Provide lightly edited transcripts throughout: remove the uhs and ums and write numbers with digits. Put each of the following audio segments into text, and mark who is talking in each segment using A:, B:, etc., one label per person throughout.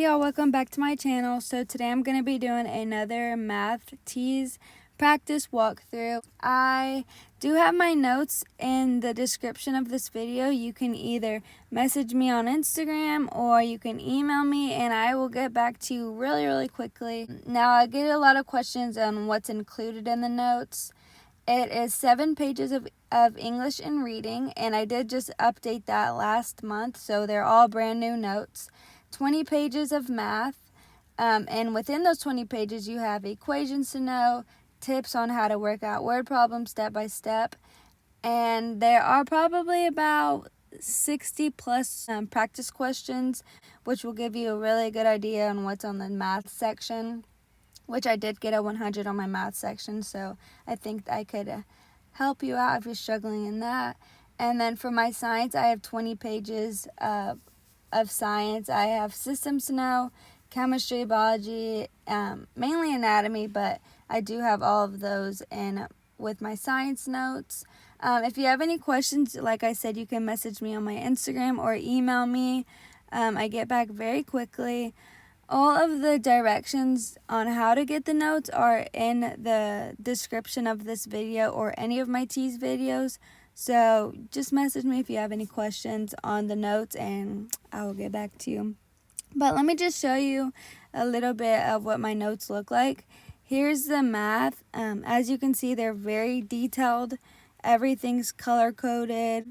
A: Hey y'all, welcome back to my channel. So today I'm going to be doing another math TEAS practice walkthrough. I do have my notes in the description of this video. You can either message me on Instagram or you can email me and I will get back to you really quickly. Now I get a lot of questions on what's included in the notes. It is 7 pages of English and reading, and I did just update that last month, so they're all brand new notes. 20 pages of math, and within those 20 pages you have equations to know, tips on how to work out word problems step by step, and there are probably about 60 plus practice questions, which will give you a really good idea on what's on the math section, which I did get a 100 on my math section, so I think I could help you out if you're struggling in that. And then for my science, I have 20 pages of science. I have systems to know, chemistry, biology, mainly anatomy, but I do have all of those in with my science notes. If you have any questions, like I said, you can message me on my Instagram or email me. I get back very quickly. All of the directions on how to get the notes are in the description of this video or any of my TEAS videos. So just message me if you have any questions on the notes and I will get back to you. But let me just show you a little bit of what my notes look like. Here's the math. As you can see, they're very detailed. Everything's color-coded.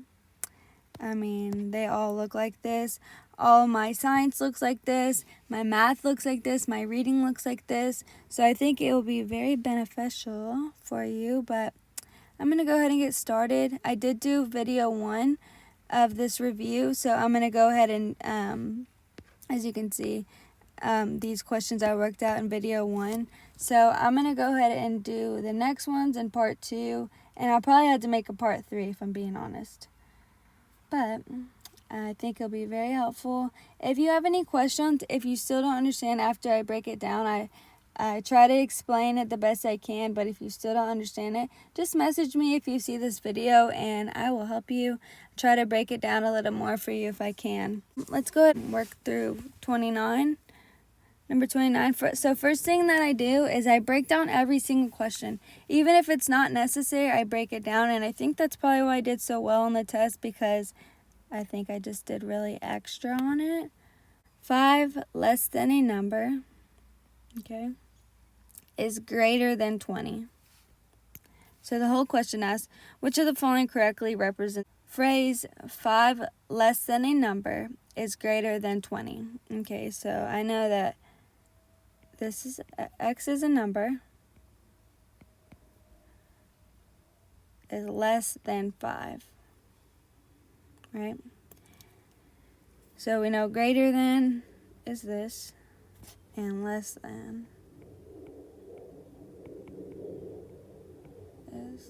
A: I mean, they all look like this. All my science looks like this. My math looks like this. My reading looks like this. So I think it will be very beneficial for you. But I'm going to go ahead and get started. I did do video 1 of this review. So I'm going to go ahead and, as you can see, these questions I worked out in video 1. So I'm going to go ahead and do the next ones in part 2. And I'll probably have to make a part 3 if I'm being honest. But I think it'll be very helpful. If you have any questions, if you still don't understand after I break it down, I try to explain it the best I can, but if you still don't understand it, just message me if you see this video and I will help you try to break it down a little more for you if I can. Let's go ahead and work through 29. Number 29. So first thing that I do is I break down every single question. Even if it's not necessary, I break it down, and I think that's probably why I did so well on the test, because I think I just did really extra on it. 5 less than a number, okay, is greater than 20. So the whole question asks, which of the following correctly represents phrase 5 less than a number is greater than 20? Okay, so I know that this is x is a number, is less than 5, right? So we know greater than is this, and less than is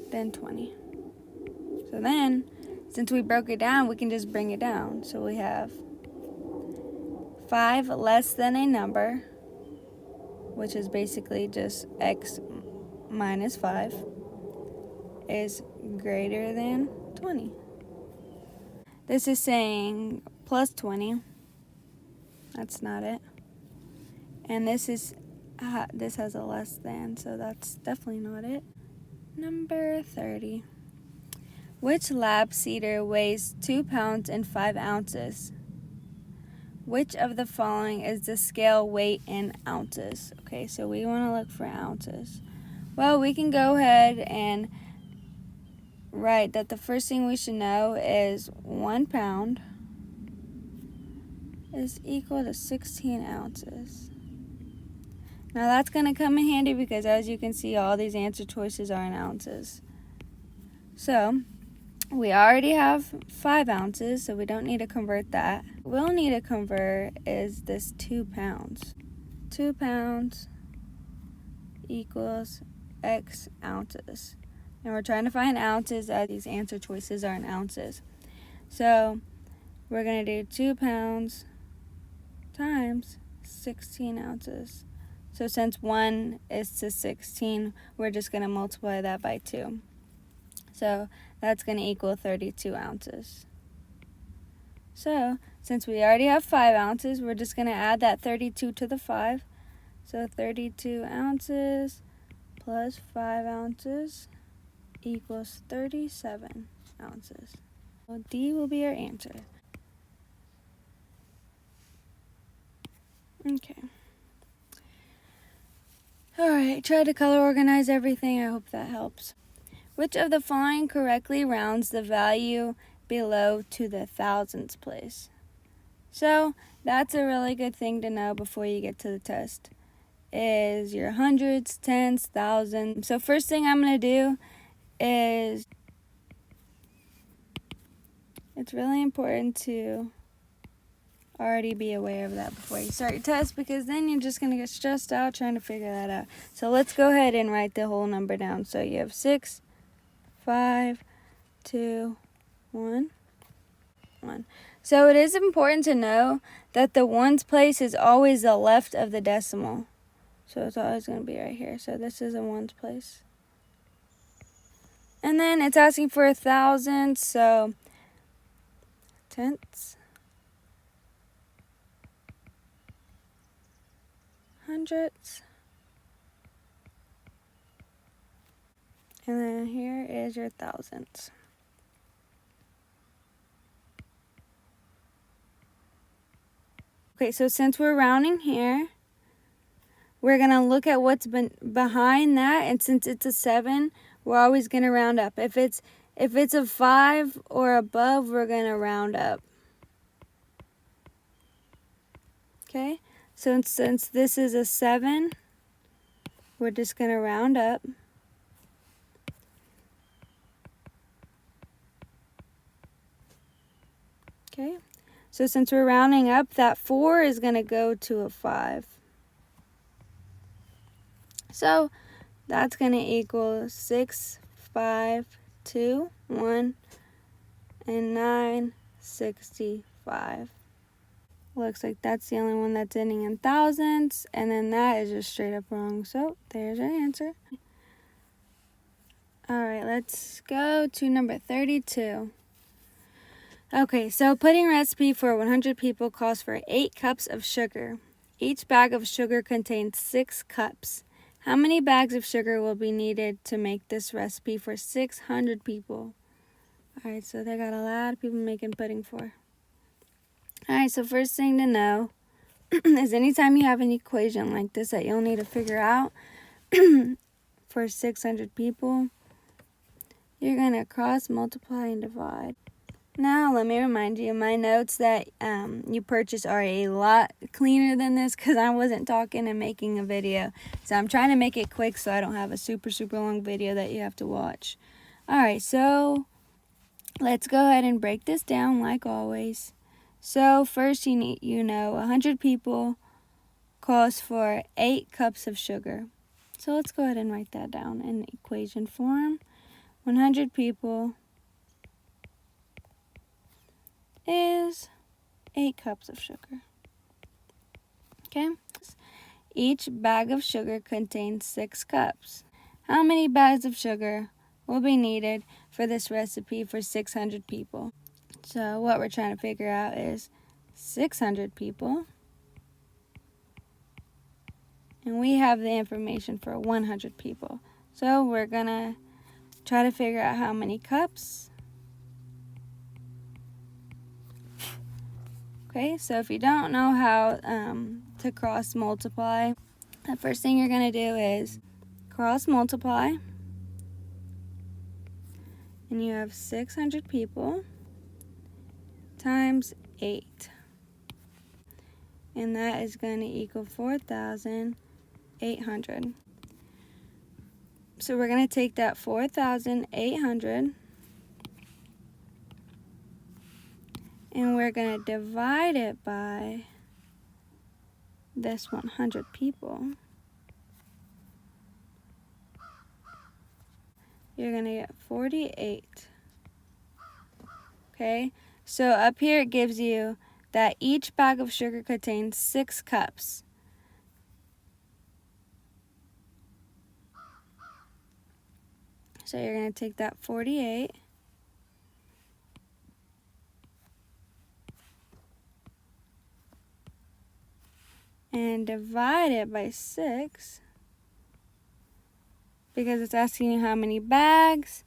A: then 20. So then, since we broke it down, we can just bring it down. So we have 5 less than a number, which is basically just x minus 5, is greater than 20. This is saying plus 20. That's not it. And this has a less than, so that's definitely not it. Number 30. Which lab cedar weighs 2 pounds and 5 ounces? Which of the following is the scale weight in ounces? Okay, so we want to look for ounces. Well, we can go ahead and write that the first thing we should know is 1 pound is equal to 16 ounces. Now that's going to come in handy because, as you can see, all these answer choices are in ounces. So we already have 5 ounces, so we don't need to convert that. We'll need to convert is this 2 pounds. 2 pounds equals x ounces. And we're trying to find ounces as these answer choices are in ounces. So we're going to do 2 pounds times 16 ounces. So since 1 is to 16, we're just going to multiply that by 2. So that's going to equal 32 ounces. So since we already have 5 ounces, we're just going to add that 32 to the 5. So 32 ounces plus 5 ounces equals 37 ounces. Well, D will be our answer. Okay. Alright, try to color organize everything. I hope that helps. Which of the following correctly rounds the value below to the thousandths place? So that's a really good thing to know before you get to the test. Is your hundreds, tens, thousands. So first thing I'm going to do is, it's really important to already be aware of that before you start your test, because then you're just going to get stressed out trying to figure that out. So let's go ahead and write the whole number down. So you have 6, 5, 2, 1, 1. So it is important to know that the ones place is always the left of the decimal. So it's always going to be right here. So this is a ones place. And then it's asking for 1,000, so tenths, hundredths, and then here is your thousandths. Okay, so since we're rounding here, we're going to look at what's been behind that, and since it's a 7, we're always going to round up. If it's a 5 or above, we're going to round up. Okay, so since this is a 7, we're just going to round up. Okay, so since we're rounding up, that 4 is going to go to a 5. So that's going to equal 6, 5, 2, 1, and 9, 65. Looks like that's the only one that's ending in thousandths, and then that is just straight up wrong. So there's our answer. Alright, let's go to number 32. Okay, so pudding recipe for 100 people calls for 8 cups of sugar. Each bag of sugar contains 6 cups. How many bags of sugar will be needed to make this recipe for 600 people? Alright, so they got a lot of people making pudding for. Alright, so first thing to know is anytime you have an equation like this that you'll need to figure out for 600 people, you're going to cross, multiply, and divide. Now, let me remind you, my notes that you purchased are a lot cleaner than this because I wasn't talking and making a video. So I'm trying to make it quick so I don't have a super long video that you have to watch. Alright, so let's go ahead and break this down like always. So first you need, 100 people calls for 8 cups of sugar. So let's go ahead and write that down in equation form. 100 people is 8 cups of sugar. Okay? Each bag of sugar contains 6 cups. How many bags of sugar will be needed for this recipe for 600 people? So what we're trying to figure out is 600 people. And we have the information for 100 people. So we're going to try to figure out how many cups. Okay, so if you don't know how to cross multiply, the first thing you're going to do is cross multiply. And you have 600 people times 8. And that is going to equal 4,800. So we're going to take that 4,800 and we're going to divide it by this 100 people. You're going to get 48. Okay, so up here it gives you that each bag of sugar contains 6 cups. So you're going to take that 48 and divide it by 6 because it's asking you how many bags,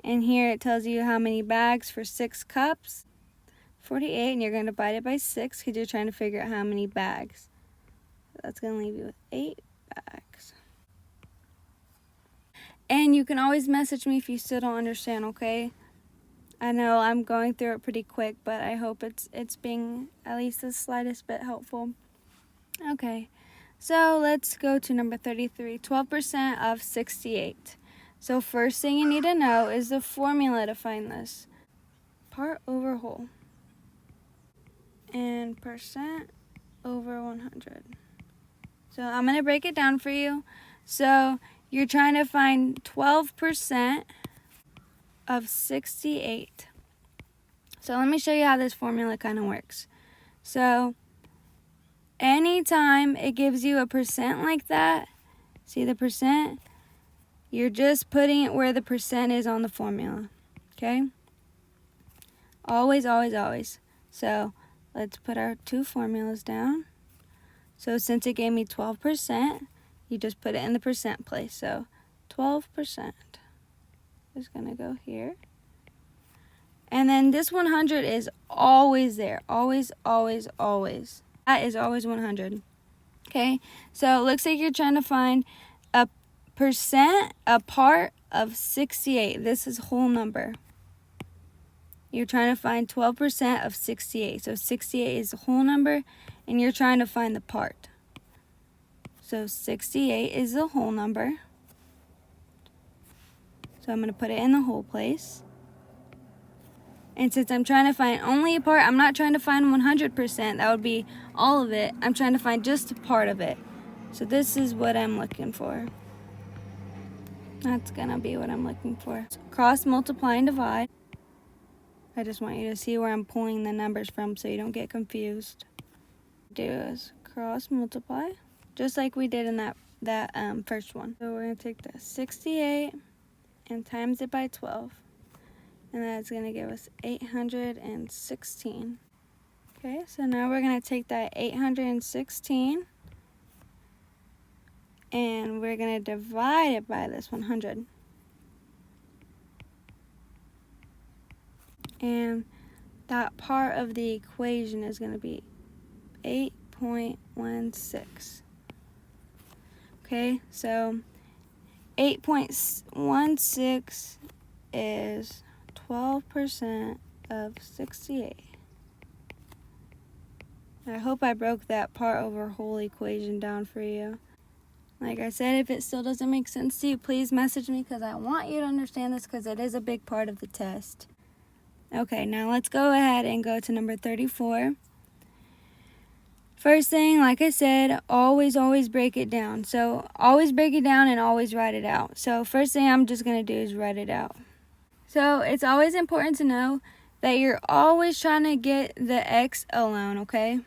A: and here it tells you how many bags for 6 cups. 48, and you're going to divide it by 6 because you're trying to figure out how many bags. That's going to leave you with 8 bags. And you can always message me if you still don't understand, okay? I know I'm going through it pretty quick, but I hope it's being at least the slightest bit helpful. Okay, so let's go to number 33, 12% of 68. So first thing you need to know is the formula to find this. Part over whole and percent over 100. So I'm going to break it down for you. So you're trying to find 12% of 68. So let me show you how this formula kind of works. So anytime it gives you a percent like that, see the percent? You're just putting it where the percent is on the formula, okay? Always, always, always. So let's put our 2 formulas down. So since it gave me 12%, you just put it in the percent place. So 12% is going to go here. And then this 100 is always there. Always, always, always. That is always 100. Okay? So it looks like you're trying to find a percent, a part of 68. This is whole number. You're trying to find 12% of 68. So 68 is the whole number, and you're trying to find the part. So 68 is the whole number. So I'm going to put it in the whole place. And since I'm trying to find only a part, I'm not trying to find 100%. That would be all of it. I'm trying to find just a part of it. So this is what I'm looking for. That's going to be what I'm looking for. Cross, multiply, and divide. I just want you to see where I'm pulling the numbers from so you don't get confused. Do is cross multiply, just like we did in that first one. So we're going to take the 68 and times it by 12. And that's going to give us 816. Okay, so now we're going to take that 816 and we're going to divide it by this 100. And that part of the equation is going to be 8.16. Okay, so 8.16 is 12% of 68. I hope I broke that part over whole equation down for you. Like I said, if it still doesn't make sense to you, please message me because I want you to understand this because it is a big part of the test. Okay, now let's go ahead and go to number 34. First thing, like I said, always break it down. So always break it down and always write it out. So first thing I'm just going to do is write it out. So it's always important to know that you're always trying to get the x alone, okay?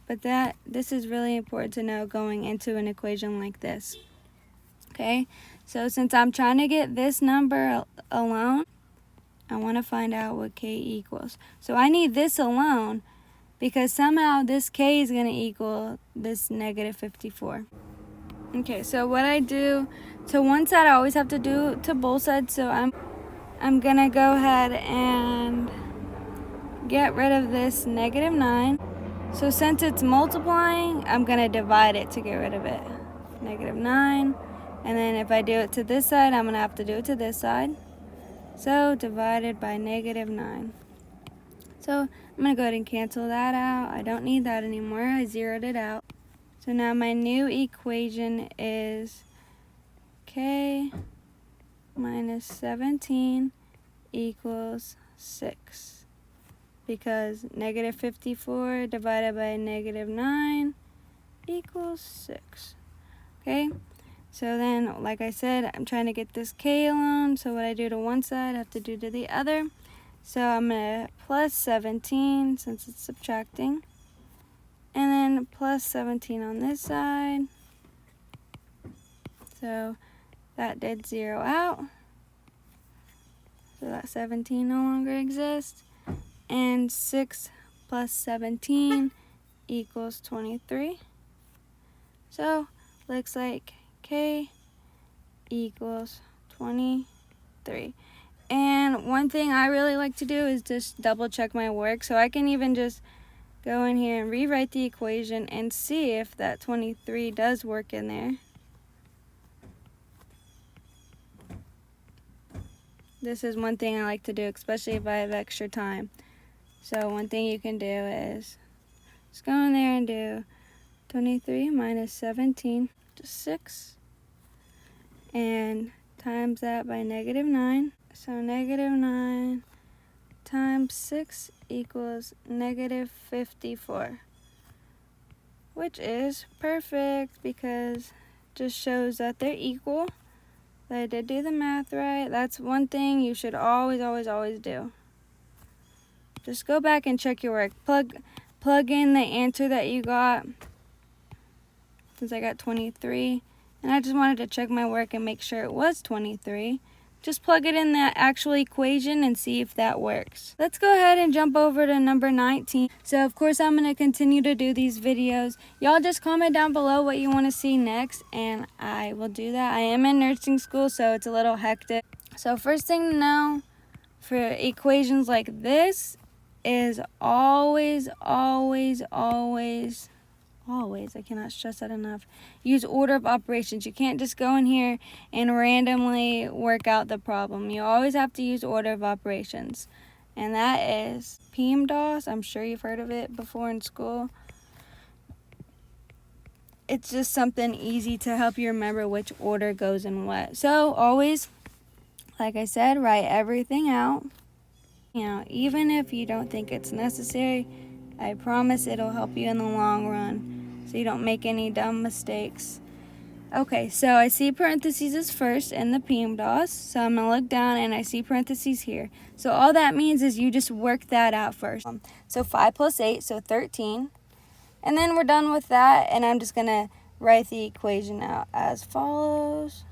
A: But this is really important to know going into an equation like this. Okay, so since I'm trying to get this number alone, I want to find out what k equals. So I need this alone because somehow this k is going to equal this negative 54. Okay, so what I do to one side, I always have to do to both sides. So I'm going to go ahead and get rid of this negative 9. So since it's multiplying, I'm going to divide it to get rid of it. Negative 9. And then if I do it to this side, I'm going to have to do it to this side. So divided by negative 9. So I'm going to go ahead and cancel that out. I don't need that anymore. I zeroed it out. So now my new equation is k minus 17 equals 6. Because negative 54 divided by negative 9 equals 6. Okay? So then, like I said, I'm trying to get this k alone. So what I do to one side, I have to do to the other. So I'm going to plus 17 since it's subtracting. And then plus 17 on this side. So that did zero out. So that 17 no longer exists. And 6 plus 17 equals 23. So looks like K equals 23. And one thing I really like to do is just double check my work. So I can even just go in here and rewrite the equation and see if that 23 does work in there. This is one thing I like to do, especially if I have extra time. So one thing you can do is just go in there and do 23 minus 17, just 6. And times that by -9. So -9 times 6 equals -54. Which is perfect because it just shows that they're equal. That I did do the math right. That's one thing you should always do. Just go back and check your work. Plug in the answer that you got. Since I got 23. And I just wanted to check my work and make sure it was 23. Just plug it in that actual equation and see if that works. Let's go ahead and jump over to number 19. So of course I'm going to continue to do these videos. Y'all just comment down below what you want to see next and I will do that. I am in nursing school, so it's a little hectic. So first thing to know for equations like this is always, I cannot stress that enough, use order of operations. You can't just go in here and randomly work out the problem. You always have to use order of operations. And that is PEMDAS. I'm sure you've heard of it before in school. It's just something easy to help you remember which order goes in what. So always, like I said, write everything out. You know, even if you don't think it's necessary, I promise it'll help you in the long run so you don't make any dumb mistakes. Okay, so I see parentheses is first in the PEMDAS, so I'm going to look down and I see parentheses here. So all that means is you just work that out first. So 5 plus 8, so 13. And then we're done with that, and I'm just going to write the equation out as follows.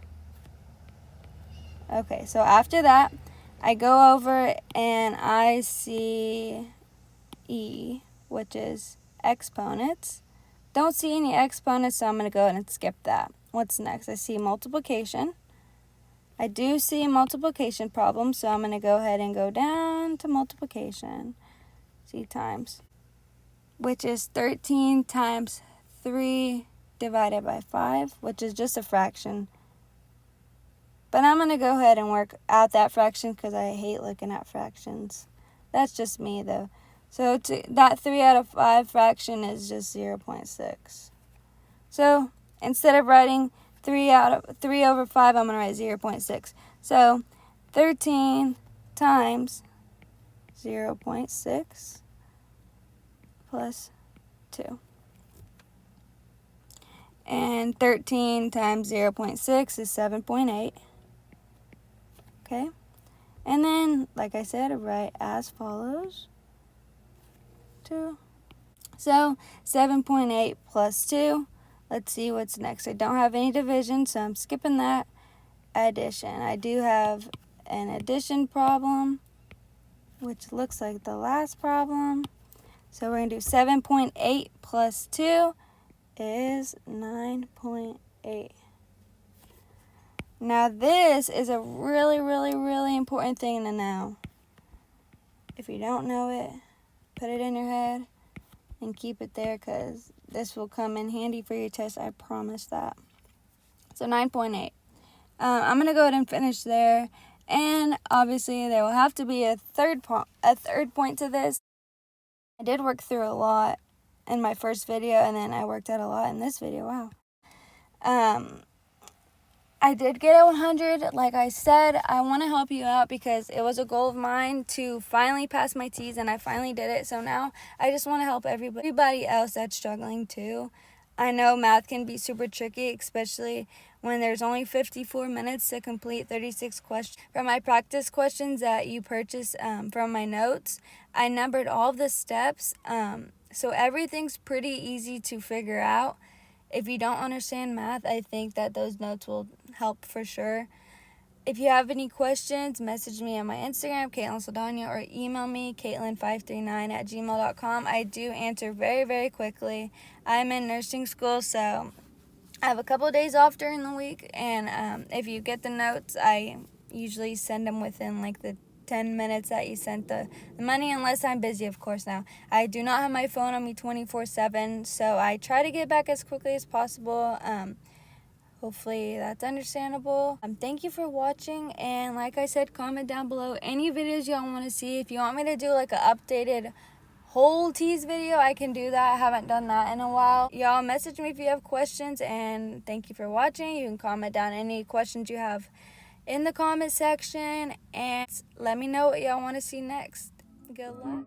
A: Okay, so after that, I go over and I see E, which is exponents. Don't see any exponents, so I'm going to go ahead and skip that. What's next? I see multiplication. I do see a multiplication problem, so I'm going to go ahead and go down to multiplication. See times, which is 13 times 3 divided by 5, which is just a fraction. But I'm going to go ahead and work out that fraction because I hate looking at fractions. That's just me, though. So that 3 out of 5 fraction is just 0.6. So instead of writing 3 over 5, I'm going to write 0.6. So 13 times 0.6 plus 2. And 13 times 0.6 is 7.8. Okay. And then, like I said, I write as follows. 2. So 7.8 plus 2. Let's see what's next. I don't have any division, so I'm skipping that. Addition. I do have an addition problem, which looks like the last problem. So we're going to do 7.8 plus 2 is 9.8. Now this is a really important thing to know. If you don't know it, put it in your head and keep it there because this will come in handy for your test. I promise that. So 9.8. I'm going to go ahead and finish there. And obviously there will have to be a third point to this. I did work through a lot in my first video, and then I worked out a lot in this video. Wow. I did get a 100. Like I said, I want to help you out because it was a goal of mine to finally pass my TEAS, and I finally did it. So now I just want to help everybody else that's struggling too. I know math can be super tricky, especially when there's only 54 minutes to complete 36 questions. For my practice questions that you purchased from my notes, I numbered all of the steps, so everything's pretty easy to figure out. If you don't understand math, I think that those notes will help for sure. If you have any questions, message me on my Instagram, CaitlinSaldana, or email me, caitlin539@gmail.com. I do answer very, very quickly. I'm in nursing school, so I have a couple of days off during the week, and if you get the notes, I usually send them within like the 10 minutes that you sent the money, unless I'm busy, of course. Now, I do not have my phone on me 24/7, so I try to get back as quickly as possible. Hopefully that's understandable. Thank you for watching, and like I said, comment down below any videos y'all want to see. If you want me to do like an updated whole TEAS video, I can do that. I haven't done that in a while. Y'all message me if you have questions, and thank you for watching. You can comment down any questions you have in the comment section, and let me know what y'all want to see next. Good luck.